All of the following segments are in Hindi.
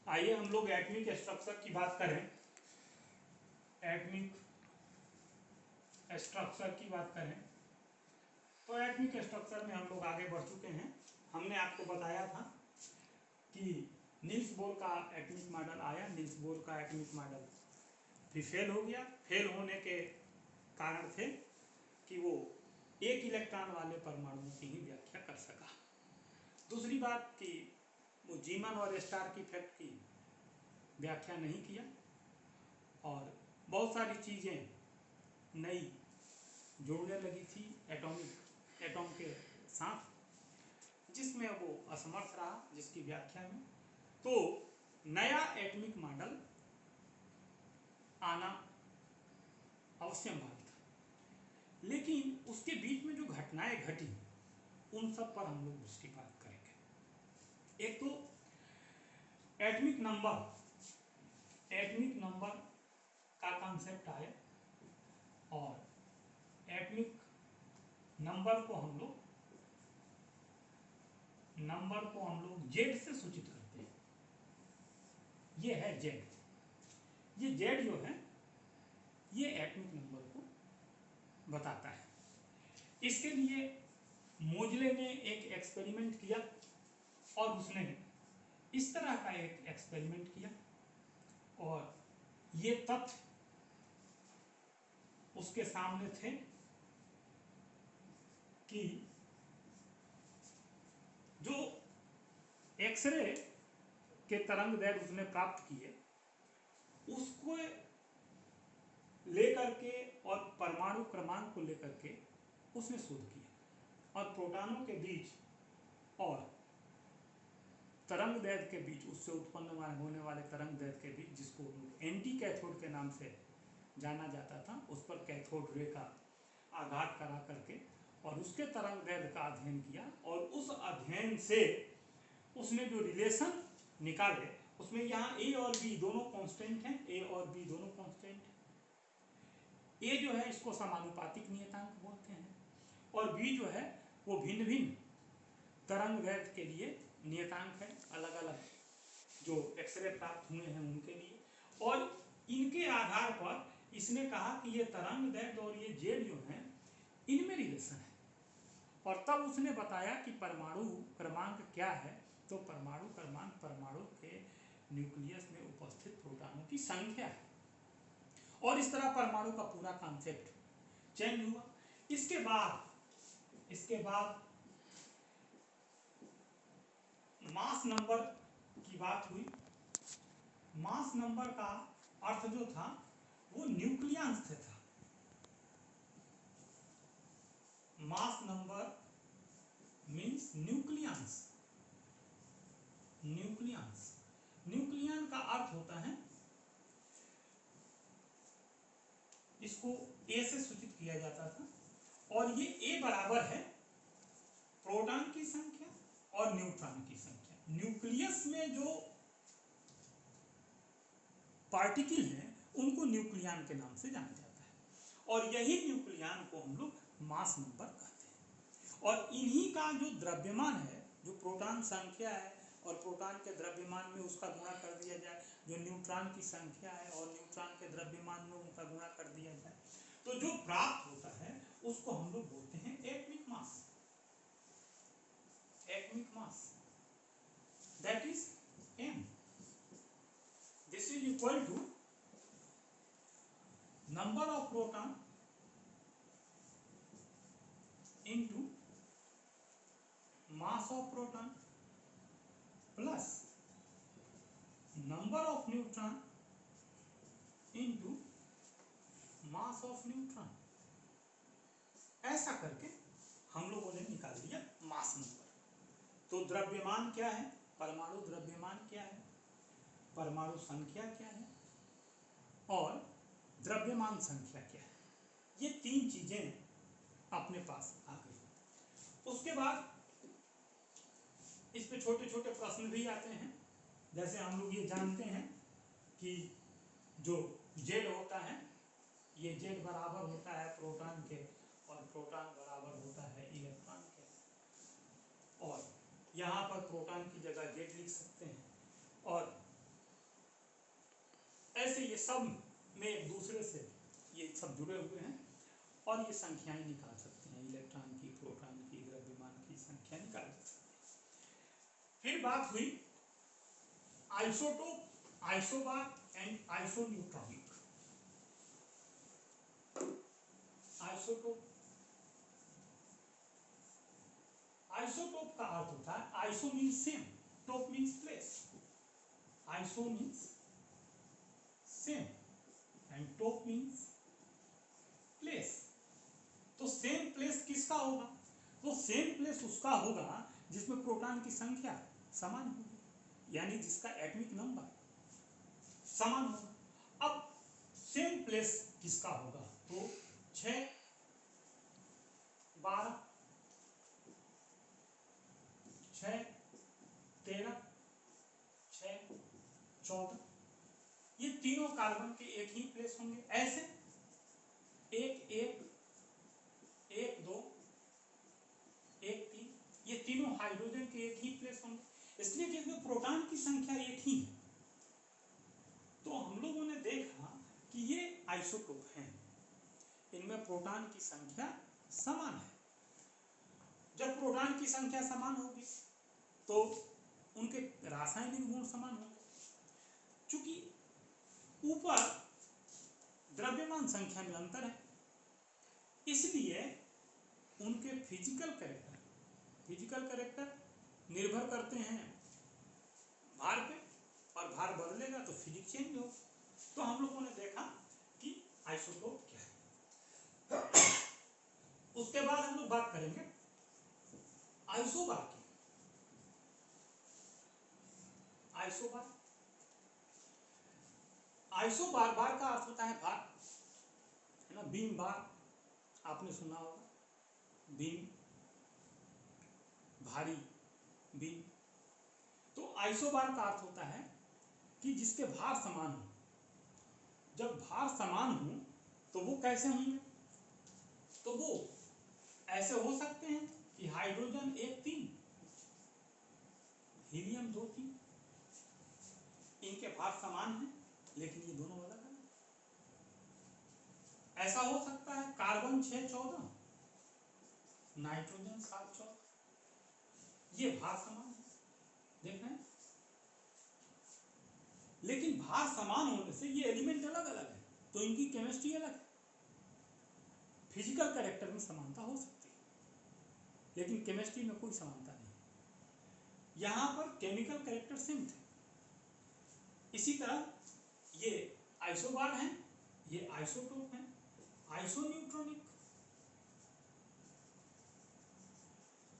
आइए हम लोग एटॉमिक स्ट्रक्चर की बात करें। एटॉमिक स्ट्रक्चर की बात करें तो एटॉमिक स्ट्रक्चर में हम लोग आगे बढ़ चुके हैं। हमने आपको बताया था कि नील्स बोर का एटॉमिक मॉडल आया, नील्स बोर का एटॉमिक मॉडल फिर फेल हो गया। फेल होने के कारण थे कि वो एक इलेक्ट्रॉन वाले परमाणुओं की ही व्याख्या कर सका। दूसरी बात कि वो जीमन और स्टार्क इफेक्ट की व्याख्या नहीं किया और बहुत सारी चीज़ें नई जोड़ने लगी थी एटॉम के साथ, जिसमें वो असमर्थ रहा जिसकी व्याख्या में। तो नया एटॉमिक मॉडल आना अवश्यम बात था, लेकिन उसके बीच में जो घटनाएं घटी उन सब पर हम लोग दृष्टिपात करेंगे। एक तो एटॉमिक नंबर का कॉन्सेप्ट आया और एटॉमिक नंबर को हम लोग जेड से सूचित करते हैं। ये है जेड। ये जेड जो है ये एटॉमिक नंबर को बताता है। इसके लिए मोजले ने एक एक्सपेरिमेंट किया और उसने इस तरह का एक एक्सपेरिमेंट किया और ये तथ्य उसके सामने थे कि जो एक्सरे के तरंग दैर्घ्य उसने प्राप्त किए उसको लेकर के और परमाणु क्रमांक को लेकर के उसने शोध किया और प्रोटॉनों के बीच और तरंग दैर्घ्य के बीच, उससे उत्पन्न होने वाले तरंग दैर्घ्य के बीच, जिसको एंटी कैथोड के नाम से जाना जाता था, उस पर कैथोड रे का आघात करा करके और उसके तरंग दैर्घ्य का अध्ययन किया और उस अध्ययन से उसने जो रिलेशन निकाले उसमें यहाँ ए और बी दोनों कांस्टेंट हैं। ए और बी दोनों कांस्टेंट हैं। ए जो है इसको समानुपातिक नियतांक बोलते हैं और बी जो है वो भिन्न भिन्न तरंग दैर्घ्य के लिए नियतांक है, अलग अलग जो एक्सरे प्राप्त हुए हैं उनके लिए। और इनके आधार पर इसने कहा कि ये तरंग दैर्घ्य और ये जेड जो है इनमें रिलेशन है। और तब उसने बताया कि परमाणु क्रमांक क्या है। तो परमाणु क्रमांक परमाणु के न्यूक्लियस में उपस्थित प्रोटॉनों की संख्या है और इस तरह परमाणु का पूरा कॉन्सेप्ट चेंज हुआ। इसके बाद मास नंबर की बात हुई। मास नंबर का अर्थ जो था वो न्यूक्लियंस से था। Mass number means nucleons. Nucleon का अर्थ होता है, इसको ए से सूचित किया जाता था और ये ए बराबर है प्रोटॉन की संख्या और न्यूट्रॉन की संख्या। न्यूक्लियस में जो पार्टिकल हैं उनको न्यूक्लियन के नाम से जाना जाता है और यही न्यूक्लियन को हम लोग मास नंबर कहते हैं। और इन्हीं का जो द्रव्यमान है, जो प्रोटॉन संख्या है और प्रोटॉन के द्रव्यमान में उसका गुणा कर दिया जाए, जो न्यूट्रॉन की संख्या है और न्यूट्रॉन के द्रव्यमान में उनका गुणा कर दिया जाए, तो जो प्राप्त होता है उसको हम लोग बोलते हैं atomic mass. Atomic mass that is m. This is equal to number of proton into mass of proton plus number of neutron into mass of neutron। ऐसा करके हम लोगों ने निकाल दिया मास नंबर। तो द्रव्यमान क्या है, परमाणु द्रव्यमान क्या है, परमाणु संख्या क्या है और द्रव्यमान संख्या क्या है, ये तीन चीजें अपने पास आ गई। उसके बाद इस पे छोटे छोटे प्रश्न भी आते हैं। जैसे हम लोग ये जानते हैं कि जो जेड होता है, ये जेड बराबर होता है प्रोटॉन के और प्रोटॉन बराबर होता है इलेक्ट्रॉन के। और यहाँ पर प्रोटॉन की जगह जेड लिख सकते हैं और ये सब में एक दूसरे से ये सब जुड़े हुए हैं और ये संख्याएं निकाल सकते हैं, इलेक्ट्रॉन की, प्रोटॉन की, द्रव्यमान की संख्या निकाल सकते हैं। फिर बात हुई isotope, isobar and isoneutronic. Isotope, isotope का अर्थ होता है, iso means same, tope means place. Iso means same and tope means place. तो सेम प्लेस किसका होगा? तो सेम प्लेस उसका होगा जिसमें प्रोटॉन की संख्या समान होगी, यानी जिसका एटॉमिक नंबर समान होगा। अब सेम प्लेस किसका होगा? तो 6, 12, 6, 13, 6, 14, ये तीनों कार्बन के एक ही प्लेस होंगे। ऐसे 1, 1, 1, 2, 1, 3, ये तीनों हाइड्रोजन के एक ही प्लेस होंगे, इसलिए कि इसमें प्रोटॉन की संख्या एक ही है। तो हम लोगों ने देखा कि ये आइसोटोप हैं, इनमें प्रोटॉन की संख्या समान है। जब प्रोटॉन की संख्या समान होगी तो उनके रासायनिक गुण समान होंगे। चूंकि ऊपर द्रव्यमान संख्या में अंतर है, इसलिए उनके फिजिकल कैरेक्टर निर्भर करते हैं भार पे, और भार बदलेगा तो फिजिक्स चेंज होगा। तो हम लोगों ने देखा कि आइसोटोप क्या है। उसके बाद हम लोग बात करेंगे आइसोबार की। आइसोबार, आइसोबार, बार का अर्थ होता है भार, है ना, बीम बार आपने सुना होगा, बीम, भारी बीम। तो आइसोबार का अर्थ होता है कि जिसके भार समान हो। जब भार समान हो तो वो कैसे होंगे? तो वो ऐसे हो सकते हैं कि हाइड्रोजन 1, 3, हीलियम 2, 3, इनके भार समान हैं लेकिन ये दोनों अलग हैं। ऐसा हो सकता है कार्बन 6, 14, नाइट्रोजन 7, 14, ये भार समान है, देख रहे हैं। लेकिन भार समान होने से ये एलिमेंट अलग अलग है, तो इनकी केमिस्ट्री अलग है। फिजिकल कैरेक्टर में समानता हो सकती है लेकिन केमिस्ट्री में कोई समानता नहीं। यहां पर केमिकल कैरेक्टर सेम थे। इसी तरह ये आइसोबार हैं, ये आइसोटोप हैं। आइसोन्यूट्रॉनिक,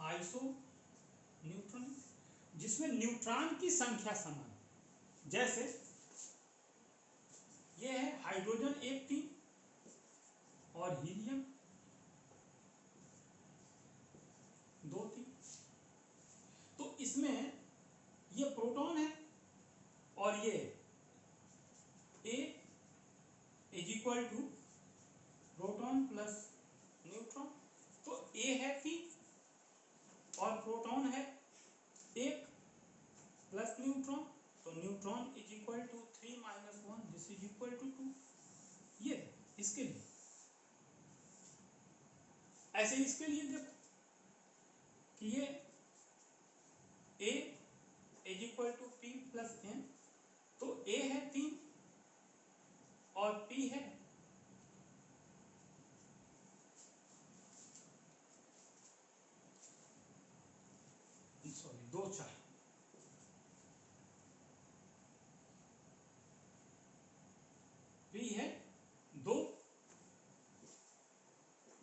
आइसोन्यूट्रॉनिक जिसमें न्यूट्रॉन की संख्या समान, जैसे ये है हाइड्रोजन 1, 3 और हीलियम 2, 3। तो इसमें ये प्रोटॉन है और ये A is equal to proton plus neutron. तो A है 3 और प्रोटॉन है 1 प्लस न्यूट्रॉन, तो neutron is equal to 3 minus 1, this is equal to 2। ये इसके लिए, ऐसे इसके लिए देखो कि ये A is equal to P plus N, तो A है 3 और P है 2, 4। P है 2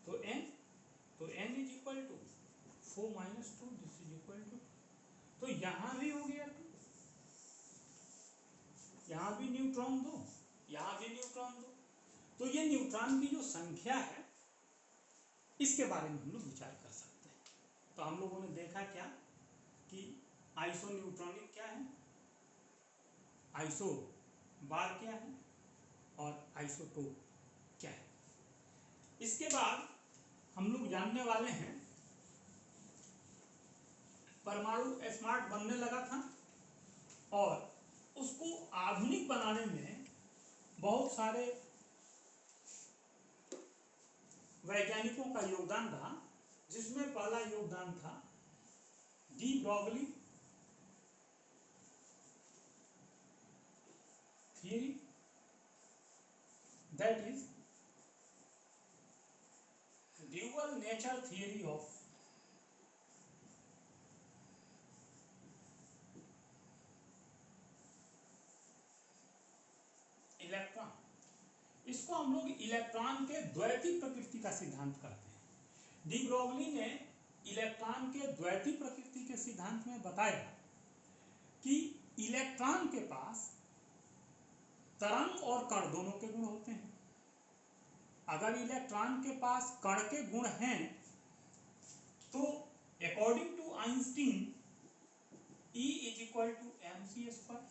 तो N is equal to 4 minus 2, this is equal to. तो यहां भी हो गया 2, यहां भी न्यूट्रॉन 2, यहां भी न्यूट्रॉन 2। तो ये न्यूट्रॉन की जो संख्या है इसके बारे में हम लोग विचार कर सकते हैं। तो हम लोगों ने देखा क्या कि आइसोन्यूट्रॉनिक क्या है, आइसोबार क्या है और आइसोटोप क्या है। इसके बाद हम लोग जानने वाले हैं, परमाणु स्मार्ट बनने लगा था और उसको आधुनिक बनाने में बहुत सारे वैज्ञानिकों का योगदान रहा, जिसमें पहला योगदान था de Broglie theory, that is dual nature theory of electron. इसको हम लोग इलेक्ट्रॉन के द्वैती प्रकृति का सिद्धांत कहते हैं। डी ब्रॉगली ने इलेक्ट्रॉन के द्वैती प्रकृति के सिद्धांत में बताया कि इलेक्ट्रॉन के पास तरंग और कण दोनों के गुण होते हैं। अगर इलेक्ट्रॉन के पास कण के गुण हैं तो according to Einstein E is equal to mc square.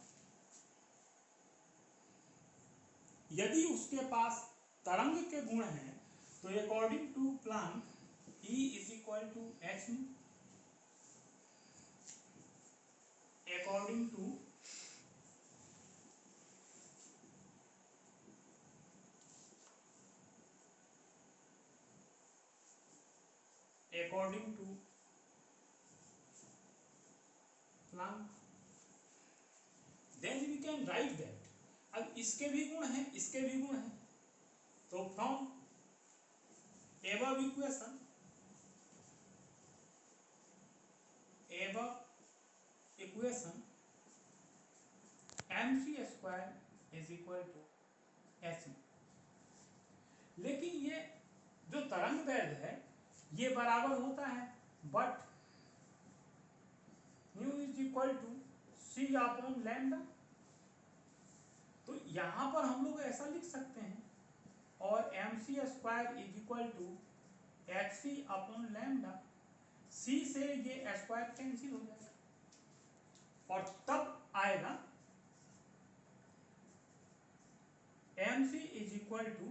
यदि उसके पास तरंग के गुण हैं तो according to Planck E is equal to h, according to Planck, then we can write that. अब इसके भी गुण हैं, इसके भी गुण हैं, तो from above equation mc square is equal to h। लेकिन ये जो तरंग दैर्घ्य है ये बराबर होता है but nu is equal to c upon lambda. तो यहां पर हम लोग ऐसा लिख सकते हैं और mc square is equal to hc upon lambda, c से ये स्क्वायर कैंसिल हो जाएगा और तब आएगा mc is equal to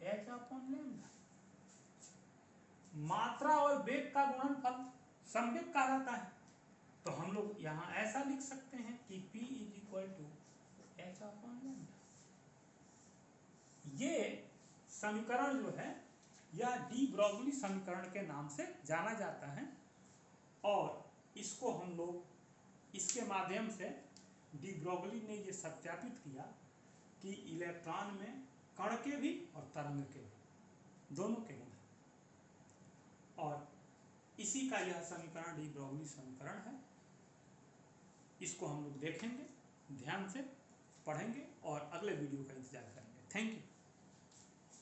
h upon lambda. मात्रा और वेग का गुणनफल संवेग कहलाता है, तो हम लोग यहां ऐसा लिख सकते हैं कि p is equal to h upon lambda. ये समीकरण जो है यह डी ब्रॉगली समीकरण के नाम से जाना जाता है और इसको हम लोग इसके माध्यम से डी ब्रॉगली ने ये सत्यापित किया कि इलेक्ट्रॉन में कण के भी और तरंग के भी दोनों के गुण हैं और इसी का यह समीकरण डी ब्रॉगली समीकरण है। इसको हम लोग देखेंगे, ध्यान से पढ़ेंगे और अगले वीडियो का इंतजार करेंगे। Thank you.